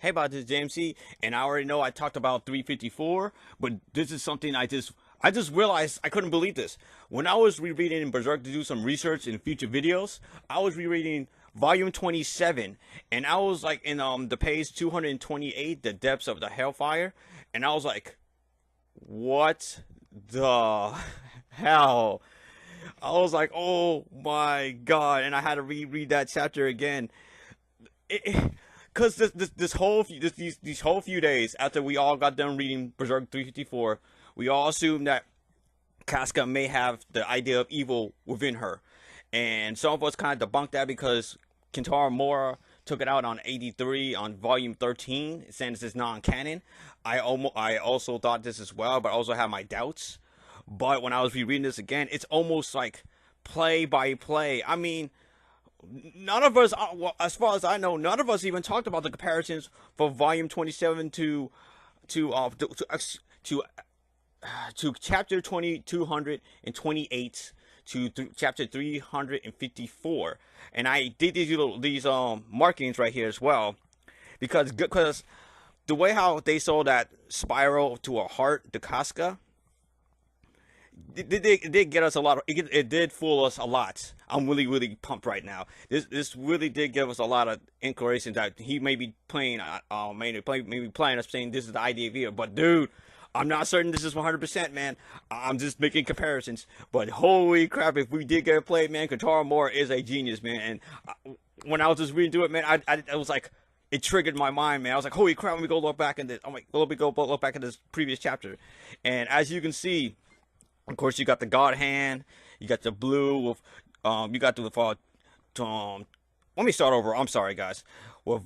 Hey, about this JMC, and I already know I talked about 354, but this is something I just realized I couldn't believe this. When I was rereading Berserk to do some research in future videos, I was rereading volume 27, and I was like in the page 228, the depths of the hellfire, and I was like, what the hell? I was like, oh my god, and I had to reread that chapter again. Because this whole these whole few days after we all got done reading Berserk 354, we all assumed that Casca may have the idea of evil within her, and some of us kind of debunked that because Kentaro Mora took it out on 83 on volume 13, saying this is non-canon. I also thought this as well, but I also have my doubts. But when I was rereading this again, it's almost like play by play. I mean, none of us, well, as far as I know, none of us even talked about the comparisons for volume 27 to to to chapter 228 to chapter 354, and I did these markings right here as well because the way how they saw that spiral to a heart, the Casca, it did get us a lot. It did fool us a lot. I'm really pumped right now. This really did give us a lot of inclination that he may be playing, maybe playing us saying this is the idea of here. But dude, I'm not certain this is 100%, man. I'm just making comparisons. But holy crap, if we did get played, man, Kentaro Mora is a genius, man. And when I was just reading through it, man, I was like, it triggered my mind, man. I was like, holy crap, let me go look back in this. I'm like, let me go look back at this previous chapter. And as you can see, of course, you got the God Hand, you got the blue with, you got the let me start over. I'm sorry, guys. With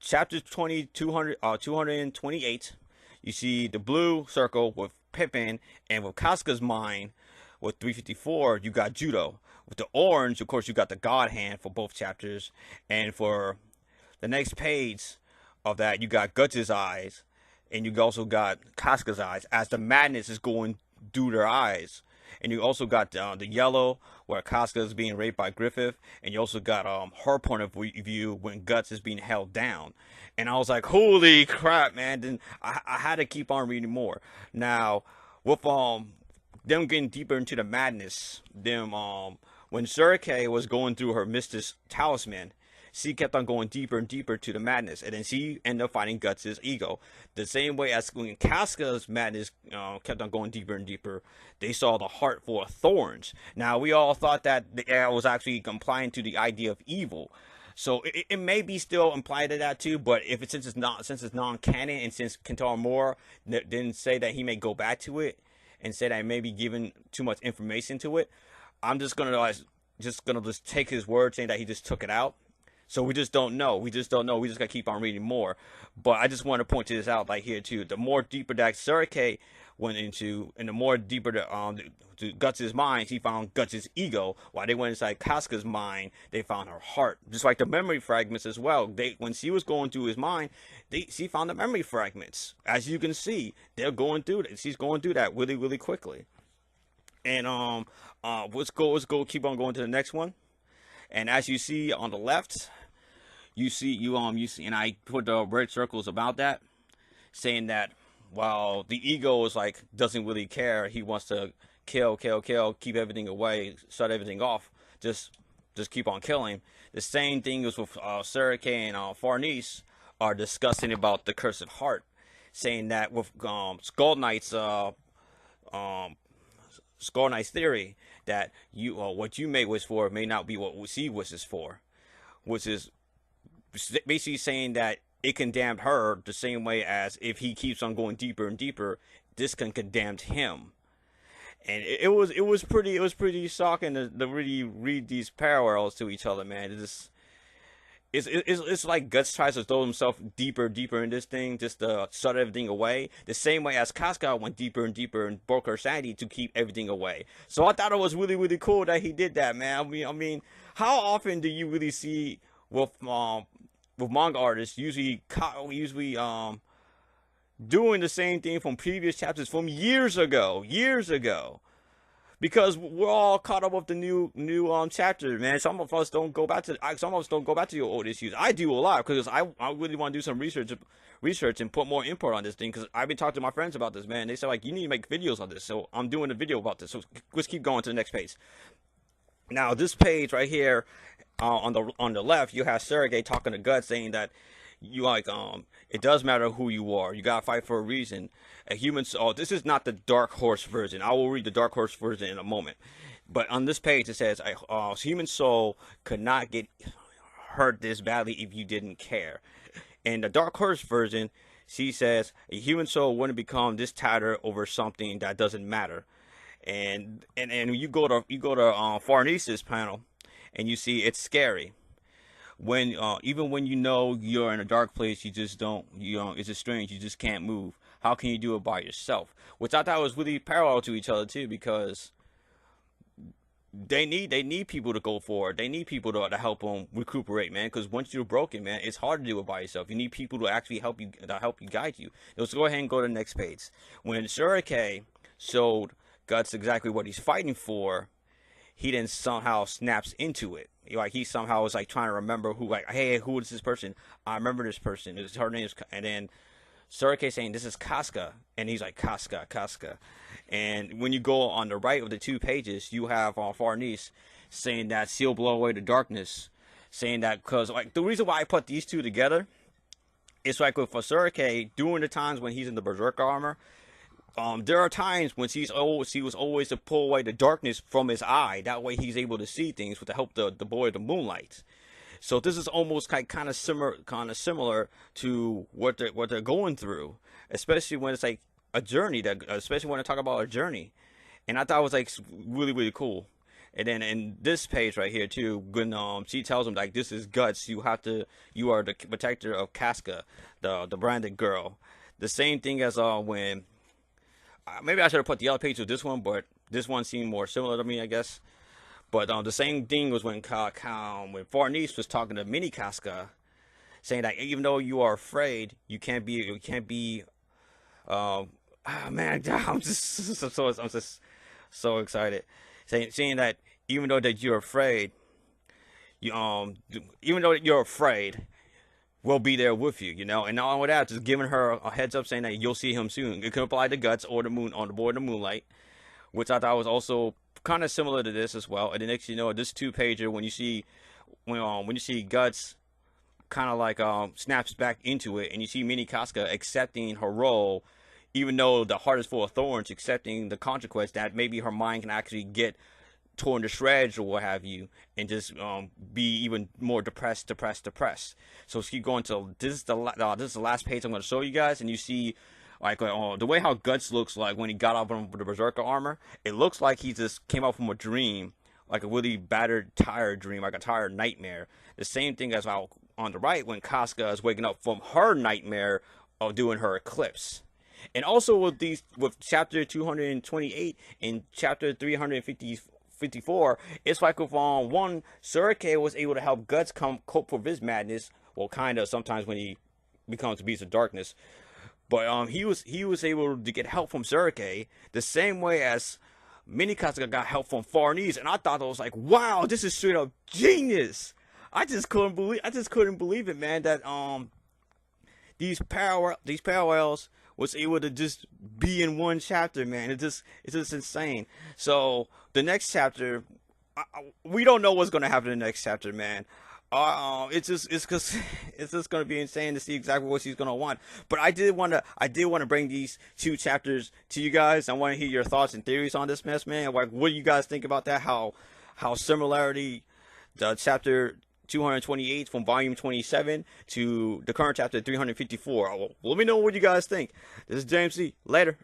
chapter 228, you see the blue circle with Pippin, and with Casca's mind, with 354, you got Judo. With the orange, of course, you got the God Hand for both chapters, and for the next page of that, you got Guts' eyes, and you also got Casca's eyes as the madness is going through their eyes. And you also got the yellow where Casca is being raped by Griffith, and you also got her point of view when Guts is being held down. And I was like, holy crap, man! Then I had to keep on reading more. Now with them getting deeper into the madness, them when Surike was going through her Mistress Talisman, she kept on going deeper and deeper to the madness, and then she ended up fighting Guts' ego. The same way as when Casca's madness kept on going deeper and deeper, they saw the heart full of thorns. Now, we all thought that the air was actually complying to the idea of evil. So it may be still implied to that too, but if it since it's non-canon, and since Kentaro Mora didn't say that he may go back to it and say that I may be giving too much information to it, I'm just gonna just take his word saying that he just took it out. So we just don't know. We just don't know. We just gotta keep on reading more. But I just want to point this out like here too. The more deeper that Surike went into, and the more deeper to Guts' mind, he found Guts' ego. While they went inside Casca's mind, they found her heart. Just like the memory fragments as well. When she was going through his mind, she found the memory fragments. As you can see, they're going through it. She's going through that really quickly. And keep on going to the next one. And as you see on the left, you see, and I put the red circles about that, saying that while the ego is like doesn't really care, he wants to kill, keep everything away, shut everything off, just keep on killing. The same thing is with Surike and Farnese are discussing about the cursed heart, saying that with Skull Knight's theory that what you may wish for may not be what she wishes for, which is basically saying that it condemned her the same way as if he keeps on going deeper and deeper, this can condemn him. And it was pretty shocking to really read these parallels to each other, man. It's like Guts tries to throw himself deeper in this thing just to shut everything away. The same way as Casca went deeper and deeper and broke her sanity to keep everything away. So I thought it was really cool that he did that, man. I mean, how often do you really see with manga artists usually doing the same thing from previous chapters from years ago? because we're all caught up with the new chapter, man. Some of us don't go back to your old issues. I do a lot because I really want to do some research and put more input on this thing, because I've been talking to my friends about this, man. They said like, you need to make videos on this, so I'm doing a video about this. So let's keep going to the next page. Now this page right here, on the left, you have Sergei talking to Guts, saying that you like it does matter who you are. You gotta fight for a reason. A human soul. This is not the Dark Horse version. I will read the Dark Horse version in a moment. But on this page it says, human soul could not get hurt this badly if you didn't care. In the Dark Horse version, she says a human soul wouldn't become this tattered over something that doesn't matter. And you go to Farnese's panel, and you see it's scary. When even when you know you're in a dark place, you just don't. It's just strange. You just can't move. How can you do it by yourself? Which I thought was really parallel to each other too, because they need people to go forward. They need people to help them recuperate, man. Because once you're broken, man, it's hard to do it by yourself. You need people to actually help you, guide you. Let's go ahead and go to the next page. When Surikei showed Guts exactly what he's fighting for, he then somehow snaps into it. Like he somehow was like trying to remember who, like, hey, who is this person? I remember this person. Her name is, and then Surikei saying this is Casca, and he's like Casca. And when you go on the right of the two pages, you have Farnese saying that she'll blow away the darkness, saying that because like the reason why I put these two together, it's like with Surikei during the times when he's in the Berserk armor. There are times when he was always to pull away the darkness from his eye. That way he's able to see things with the help of the boy of the moonlight. So this is almost kind of similar to what they're going through, especially when it's like a journey. Especially when I talk about a journey, and I thought it was like really cool. And then in this page right here too, when she tells him like, this is Guts. You are the protector of Casca, the branded girl. The same thing as when. Maybe I should have put the other page of this one, but this one seemed more similar to me, I guess. But the same thing was when Farnese was talking to Mini Casca, saying that even though you are afraid, you can't be. Man, I'm just so excited. Saying that even though that you're afraid, even though you're afraid, will be there with you, and not only that, just giving her a heads up saying that you'll see him soon. It could apply to Guts or the moon on the boy of the moonlight, which I thought was also kind of similar to this as well. And the next, this 2-pager, when you see Guts kind of like snaps back into it, and you see Mini Casca accepting her role, even though the heart is full of thorns, accepting the consequence that maybe her mind can actually get torn to shreds or what have you, and just be even more depressed. So let's keep going till this is the last page I'm going to show you guys, and you see like the way how Guts looks like when he got up on the Berserker armor. It looks like he just came out from a dream, like a really battered, tired dream, like a tired nightmare. The same thing as how on the right when Casca is waking up from her nightmare of doing her eclipse. And also with chapter 228 and chapter 354, it's like with one, Surikei was able to help Guts cope with his madness. Well, kind of sometimes when he becomes a beast of darkness, but he was able to get help from Surikei the same way as Mini Casca got help from Farnese, and I thought it was like, wow, this is straight up genius. I just couldn't believe it, man. That these parallels was able to just be in one chapter, man. It's just insane. So the next chapter, we don't know what's gonna happen in the next chapter, man. It's just gonna be insane to see exactly what she's gonna want. But I did want to bring these 2 chapters to you guys. I want to hear your thoughts and theories on this mess, man. Like, what do you guys think about that? How similarity the chapter 228 from volume 27 to the current chapter 354. Let me know what you guys think. This is James C. Later.